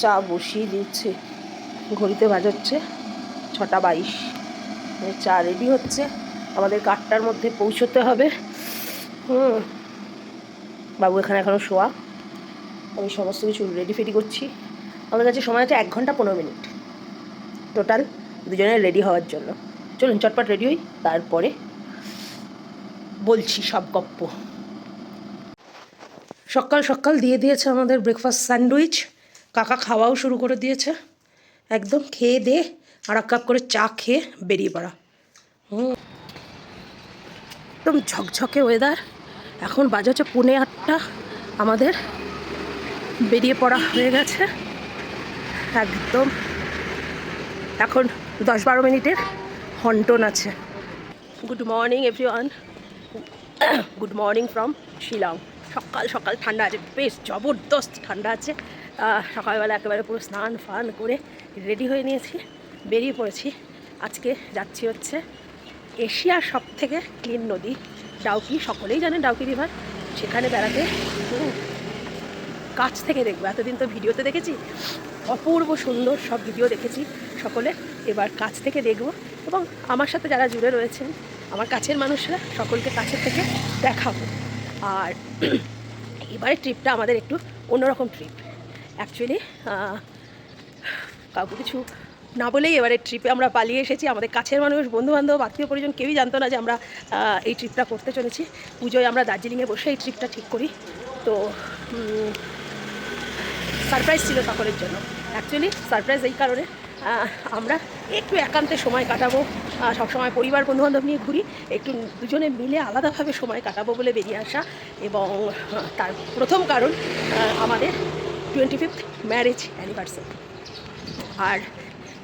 চা বসিয়ে দিচ্ছে, ঘড়িতে বাজাচ্ছে 6:22। চা রেডি হচ্ছে, আমাদের 8টার মধ্যে পৌঁছতে হবে। বাবু এখানে এখনও শোয়া, আমি সমস্ত কিছু রেডি ফেডি করছি। আমাদের কাছে সময় আছে 1 ঘন্টা 15 মিনিট টোটাল দুজনের রেডি হওয়ার জন্য। চলুন চটপট রেডি হই, তারপরে বলছি সব গপ্প। সকাল সকাল দিয়ে দিয়েছে আমাদের ব্রেকফাস্ট স্যান্ডউইচ, কাকা খাওয়াও শুরু করে দিয়েছে। একদম খেয়ে দিয়ে আর 1 কাপ করে চা খেয়ে বেরিয়ে পড়া। একদম ঝকঝকে ওয়েদার। এখন বাজে হচ্ছে 7:45, আমাদের বেরিয়ে পড়া হয়ে গেছে একদম। এখন 10-12 মিনিটের হন্টন আছে। Good morning everyone, good morning from Shillong. সকাল সকাল ঠান্ডা আছে, বেশ জবরদস্ত ঠান্ডা আছে। সকালবেলা একেবারে পুরো স্নান ফান করে রেডি হয়ে নিয়েছি, বেরিয়ে পড়েছি। আজকে যাচ্ছি হচ্ছে এশিয়ার সবথেকে ক্লিন নদী ডাউকি। সকলেই জানেন ডাউকি রিভার, সেখানে বেড়াতে। কাছ থেকে দেখবো, এতদিন তো ভিডিওতে দেখেছি, অপূর্ব সুন্দর সব ভিডিও দেখেছি সকলে, এবার কাছ থেকে দেখব। এবং আমার সাথে যারা জুড়ে রয়েছেন, আমার কাছের মানুষরা, সকলকে কাছের থেকে দেখাবো। আর এবারের ট্রিপটা আমাদের একটু অন্যরকম ট্রিপ। অ্যাকচুয়ালি কাউকে কিছু না বলেই এবারে ট্রিপে আমরা পালিয়ে এসেছি। আমাদের কাছের মানুষ, বন্ধুবান্ধব, আত্মীয় পরিজন কেউই জানতো না যে আমরা এই ট্রিপটা করতে চলেছি। পুজোয় আমরা দার্জিলিংয়ে বসে এই ট্রিপটা ঠিক করি, তো সারপ্রাইজ ছিল সকলের জন্য। অ্যাকচুয়ালি সারপ্রাইজ এই কারণে, আমরা একটু একান্তে সময় কাটাবো। সবসময় পরিবার বন্ধুবান্ধব নিয়ে ঘুরি, একটু দুজনে মিলে আলাদাভাবে সময় কাটাবো বলে বেরিয়ে আসা। এবং তার প্রথম কারণ আমাদের 25th ম্যারেজ অ্যানিভার্সারি। আর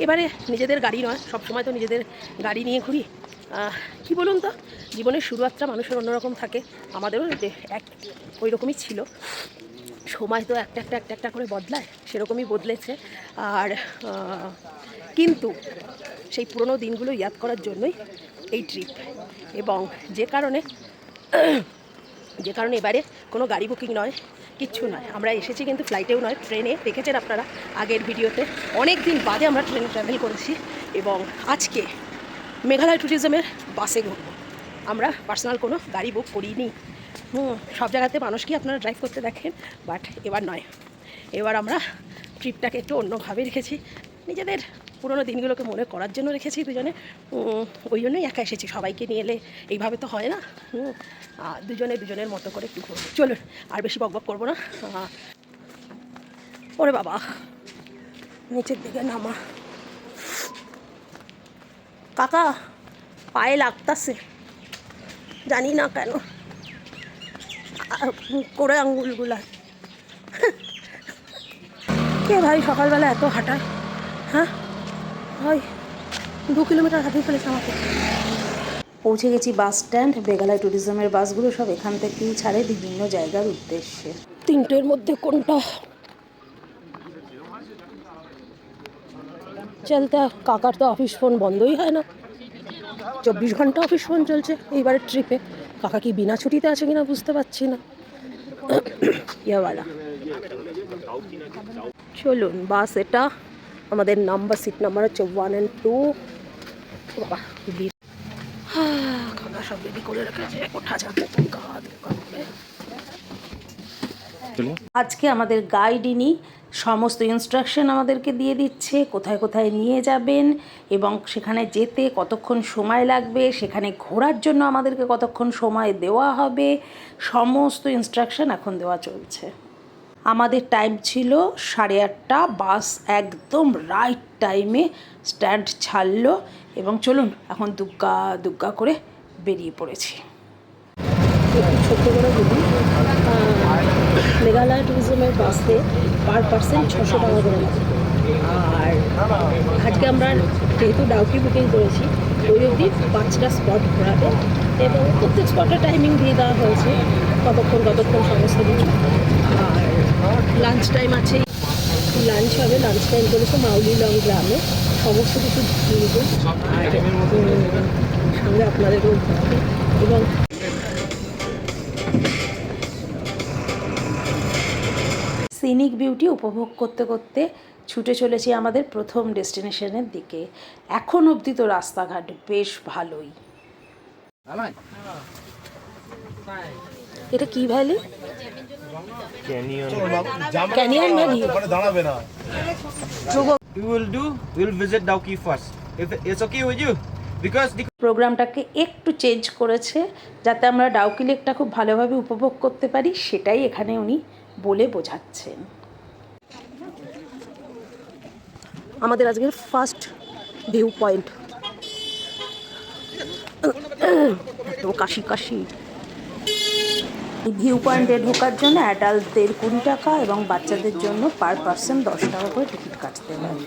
এবারে নিজেদের গাড়ি নয়, সবসময় তো নিজেদের গাড়ি নিয়ে ঘুরি। কী বলুন তো, জীবনের শুরুয়াত্রা মানুষের অন্যরকম থাকে, আমাদেরও ওই রকমই ছিল। সময় তো একটা একটা করে বদলায়, সেরকমই বদলেছে। আর কিন্তু সেই পুরনো দিনগুলো ইয়াদ করার জন্যই এই ট্রিপ। এবং যে কারণে এবারে কোনো গাড়ি বুকিং নয়, কিচ্ছু নয়। আমরা এসেছি কিন্তু ফ্লাইটেও নয়, ট্রেনে। দেখেছেন আপনারা আগের ভিডিওতে, অনেক দিন বাদে আমরা ট্রেনে ট্রাভেল করেছি। এবং আজকে মেঘালয় ট্যুরিজমের বাসে ঘুরব। আমরা পার্সোনাল কোনো গাড়ি বুক করিনি। সব জায়গাতে মানুষকে আপনারা ড্রাইভ করতে দেখেন, বাট এবার নয়। এবার আমরা ট্রিপটাকে একটু অন্যভাবে রেখেছি, নিজেদের পুরোনো দিনগুলোকে মনে করার জন্য রেখেছি দুজনে। ওই জন্যই একা এসেছি, সবাইকে নিয়ে এলে এইভাবে তো হয় না। দুজনে দুজনের মতো করে একটু ঘুরবো। চলুন, আর বেশি বকবক করবো না। ওরে বাবা, নিচের দিকে নামা। কাকা পায়ে লাগতাছে, জানি না কেন, করে আঙ্গুলগুলা। কে ভাই সকালবেলা এত হাঁটায়? হ্যাঁ ভাই, 2 কিলোমিটার হাঁটিয়ে ফেলেছে আমাকে। পৌঁছে গেছি বাস স্ট্যান্ড। মেঘালয় ট্যুরিজমের বাসগুলো সব এখান থেকেই ছাড়ে বিভিন্ন জায়গার উদ্দেশ্যে। 3টের মধ্যে কোনটা চলতে? কাকার তো অফিস ফোন বন্ধই হয় না, 24 ঘন্টা অফিস ফোন চলছে এইবারের ট্রিপে। কাকা কি বিনা ছুটিতে আছে কিনা বুঝতে পারছি না। ইয়াওয়ালা, চলুন বাস এটা। আমাদের নাম্বার, সিট নাম্বার হচ্ছে 1 and 2। বাবা কাকা সব রেডি করে রেখেছে, ওঠা যাবে। আজকে আমাদের গাইডিনি সমস্ত ইনস্ট্রাকশন আমাদেরকে দিয়ে দিচ্ছে, কোথায় কোথায় নিয়ে যাবেন এবং সেখানে যেতে কতক্ষণ সময় লাগবে, সেখানে ঘোরার জন্য আমাদেরকে কতক্ষণ সময় দেওয়া হবে, সমস্ত ইনস্ট্রাকশন এখন দেওয়া চলছে। আমাদের টাইম ছিল 8:30, বাস একদম রাইট টাইমে স্ট্যান্ড ছাড়লো। এবং চলুন এখন দুগ্গা দুগ্গা করে বেরিয়ে পড়েছি। ছোট্ট করে বলি, মেঘালয় ট্যুরিজমের বাসে পার পার্সন 600 টাকা করে লাগে। আর আজকে আমরা যেহেতু ডাউকি বুকিং করেছি, ওই অবধি 5টা স্পট ঘোরাবে এবং প্রত্যেক স্পটের টাইমিং দিয়ে দেওয়া হয়েছে, কতক্ষণ সমস্ত কিছু। আর লাঞ্চ টাইম আছে, লাঞ্চ হবে। লাঞ্চ টাইম করেছে মাউলি লং গ্রামে, সমস্ত কিছু নিব। আর সঙ্গে আপনাদেরও ঘোরাবে। এবং সিনিক বিউটি উপভোগ করতে করতে ছুটে চলেছি আমাদের প্রথম ডেস্টিনেশনের দিকে। এখন অবধি তো রাস্তাঘাট বেশ ভালোই। এটা কি valley? Canyon valley. We will visit Dauki first. If it's okay with you, because the প্রোগ্রামটাকে একটু চেঞ্জ করেছে যাতে আমরা ডাউকি লেকটা খুব ভালোভাবে উপভোগ করতে পারি, সেটাই এখানে উনি বলে বোঝাচ্ছেন। আমাদের আজকের ফার্স্ট ভিউ পয়েন্ট। এত কাশি কাশি। ভিউ পয়েন্টে ঢোকার জন্য অ্যাডাল্টদের 20 টাকা এবং বাচ্চাদের জন্য পার পার্সন 10 টাকা করে টিকিট কাটতে হয়।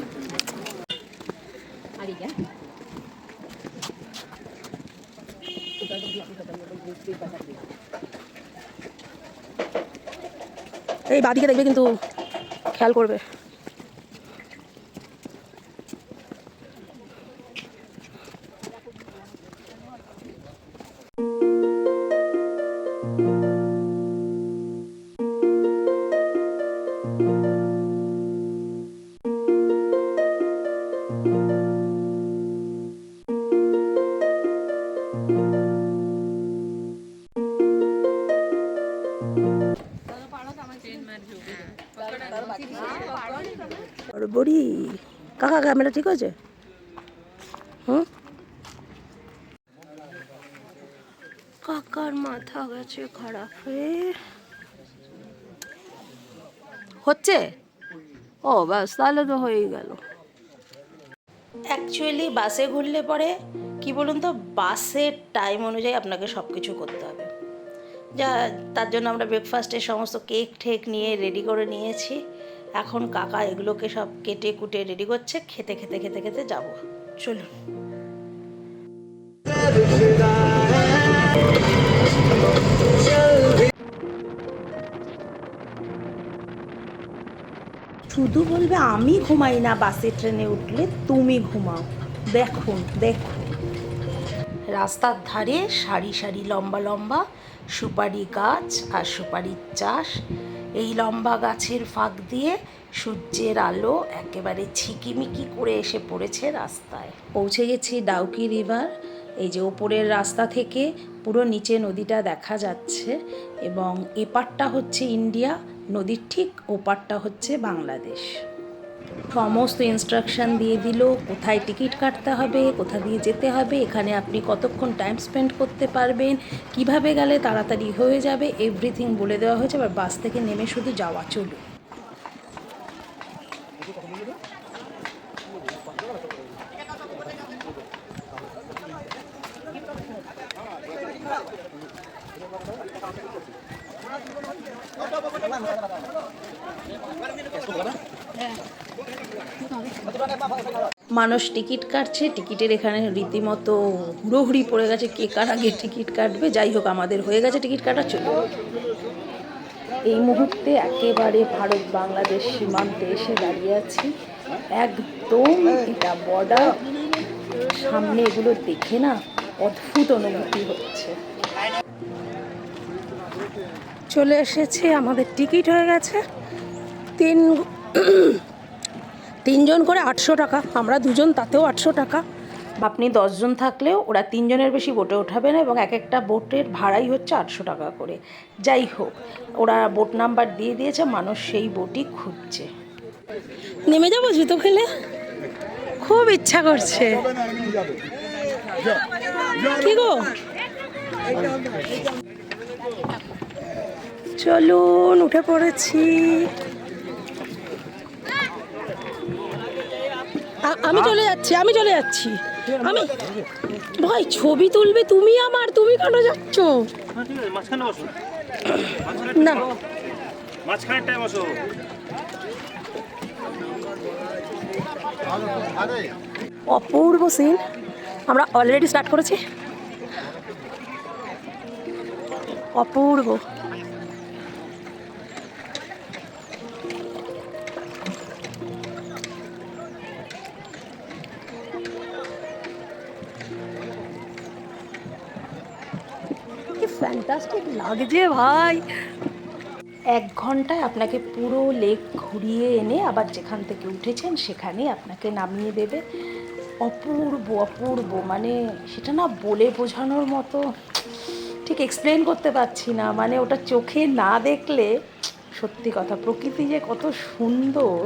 এই বাদিকে দেখবে কিন্তু, খেয়াল করবে। বড়ি কাকা, ক্যামেরা ঠিক আছে? কাকার মাথা গেছে খারাপ হয়ে। হচ্ছে? ও ব্যাস, তাহলে তো হয়েই গেল। অ্যাকচুয়ালি বাসে ঘুরলে পরে কি বলুন তো, বাসের টাইম অনুযায়ী আপনাকে সব কিছু করতে হবে। তার জন্য আমরা ব্রেকফাস্টের সমস্ত কেক ঠেক নিয়ে রেডি করে নিয়েছি। এখন কাকা এগুলোকে সব কেটে কুটে রেডি করছে, খেতে খেতে খেতে খেতে যাবো। চলুন। শুধু বলবে আমি ঘুমাই না বাসে ট্রেনে উঠলে, তুমি ঘুমাও। দেখুন দেখুন, রাস্তার ধারে সারি সারি লম্বা লম্বা সুপারি গাছ আর সুপারির চাষ। এই লম্বা গাছের ফাঁক দিয়ে সূর্যের আলো একেবারে ঝিকিমিকি করে এসে পড়েছে রাস্তায়। পৌঁছে গেছি ডাউকি রিভার। এই যে ওপরের রাস্তা থেকে পুরো নিচে নদীটা দেখা যাচ্ছে, এবং এপারটা হচ্ছে ইন্ডিয়া, নদীর ঠিক ওপারটা হচ্ছে বাংলাদেশ। সমস্ত ইনস্ট্রাকশান দিয়ে দিল, কোথায় টিকিট কাটতে হবে, কোথা দিয়ে যেতে হবে, এখানে আপনি কতক্ষণ টাইম স্পেন্ড করতে পারবেন, কিভাবে গেলে তাড়াতাড়ি হয়ে যাবে, এভরিথিং বলে দেওয়া হয়েছে। এবার বাস থেকে নেমে শুধু যাওয়া। চলুন। মানুষ টিকিট কাটছে, টিকিটের এখানে রীতিমতো হুড়োহুড়ি পড়ে গেছে, কে কার আগে টিকিট কাটবে। যাই হোক, আমাদের হয়ে গেছে টিকিট কাটা। চলে এই মুহূর্তে একেবারে ভারত বাংলাদেশ সীমান্তে এসে দাঁড়িয়ে আছি। একদম এটা বর্ডার। সামনে এগুলো দেখে না অদ্ভুত অনুভূতি হচ্ছে। চলে এসেছি, আমাদের টিকিট হয়ে গেছে। তিনজন করে 800 টাকা, আমরা দুজন, তাতেও 800 টাকা। আপনি 10 জন থাকলেও ওরা 3 জনের বেশি বোটে ওঠাবে না, এবং এক একটা বোটের ভাড়াই হচ্ছে 800 টাকা করে। যাই হোক, ওরা বোট নাম্বার দিয়ে দিয়েছে, মানুষ সেই বোটই খুঁজছে। নেমে যাবো জুতো খেলে, খুব ইচ্ছা করছে। কি গো, চলুন, উঠে পড়েছি। আমি চলে যাচ্ছি, আমি ভাই ছবি তুলবে তুমি আমার, তুমি কেন যাচ্ছ? না, অপূর্ব সিন। আমরা অলরেডি স্টার্ট করেছি। অপূর্ব। ফ্যান্টাস্টিক লাগছে ভাই। 1 ঘন্টায় আপনাকে পুরো লেক ঘুরিয়ে এনে আবার যেখান থেকে উঠেছেন সেখানেই আপনাকে নামিয়ে দেবে। অপূর্ব অপূর্ব, মানে সেটা না বলে বোঝানোর মতো, ঠিক এক্সপ্লেন করতে পারছি না, মানে ওটা চোখে না দেখলে সত্যি কথা, প্রকৃতি যে কত সুন্দর,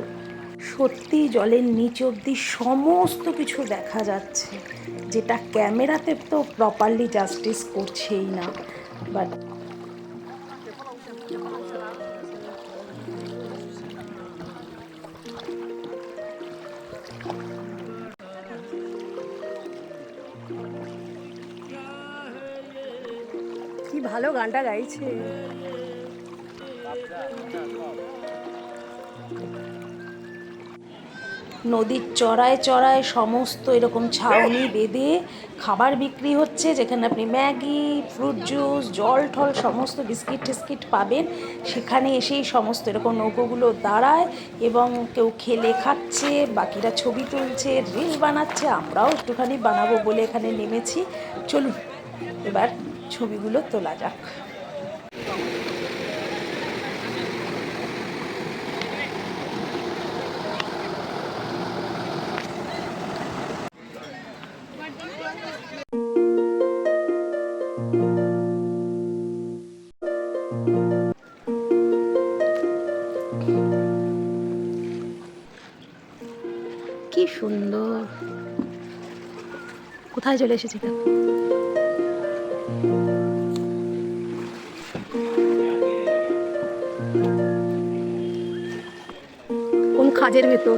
সত্যি জলের নিচ অবধি সমস্ত কিছু দেখা যাচ্ছে, যেটা ক্যামেরাতে তো প্রপারলি জাস্টিস করছেই না। বাট কি ভালো গানটা গাইছে। নদীর চড়ায় চড়ায় সমস্ত এরকম ছাউনি বেঁধে খাবার বিক্রি হচ্ছে, যেখানে আপনি ম্যাগি, ফ্রুট জুস, জল ঠল সমস্ত বিস্কিট টিস্কিট পাবেন। সেখানে এসেই সমস্ত এরকম নৌকোগুলো দাঁড়ায় এবং কেউ খেলে খাচ্ছে, বাকিরা ছবি তুলছে, রিল বানাচ্ছে। আমরাও একটুখানি বানাবো বলে এখানে নেমেছি। চলুন এবার ছবিগুলো তোলা যাক। কি সুন্দর, কোথায় চলে এসেছি দেখো। কোন খাজের ভেতর।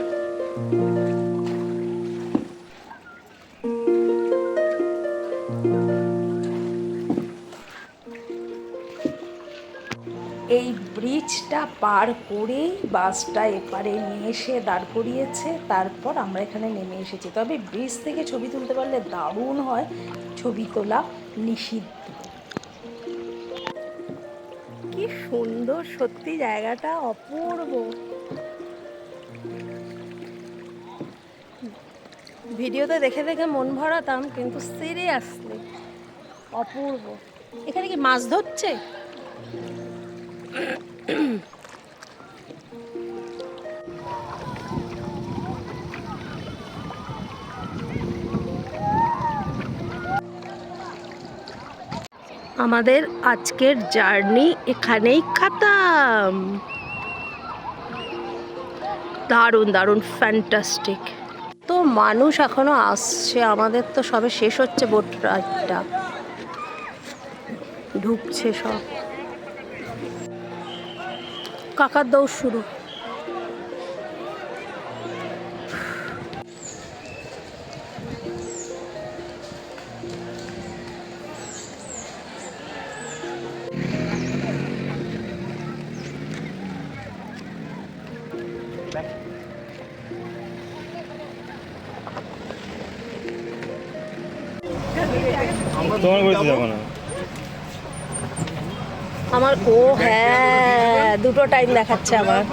এই ব্রিজটা পার করেই বাসটা এপারে নিয়ে এসে দাঁড় করিয়েছে, তারপর আমরা এখানে নেমে এসেছি। তবে ব্রিজ থেকে ছবি তুলতে পারলে দারুণ হয়, ছবি তোলা নিষিদ্ধ। কি সুন্দর সত্যি, জায়গাটা অপূর্ব। ভিডিওতে দেখে দেখে মন ভরাতাম, কিন্তু সিরিয়াসলি অপূর্ব। এখানে কি মাছ ধরছে? আমাদের আজকের জার্নি এখানেই খতম। দারুণ দারুণ, ফ্যান্টাস্টিক। তো মানুষ এখনো আসছে, আমাদের তো সবে শেষ হচ্ছে বোট রাইডটা, ঢুকছে সব। কাকার দৌড় শুরু। তোমার বাড়িতে যাবো না। আমার হ্যাঁ, দুটো টাইম দেখাচ্ছে আমার।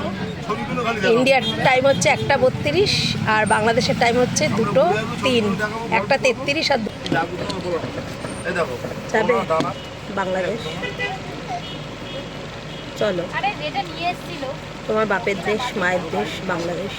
ইন্ডিয়ার টাইম হচ্ছে 1:32 আর বাংলাদেশের টাইম হচ্ছে 2:03। 1:33 আর যাবে বাংলাদেশ। চলো, তোমার বাপের দেশ, মায়ের দেশ বাংলাদেশ।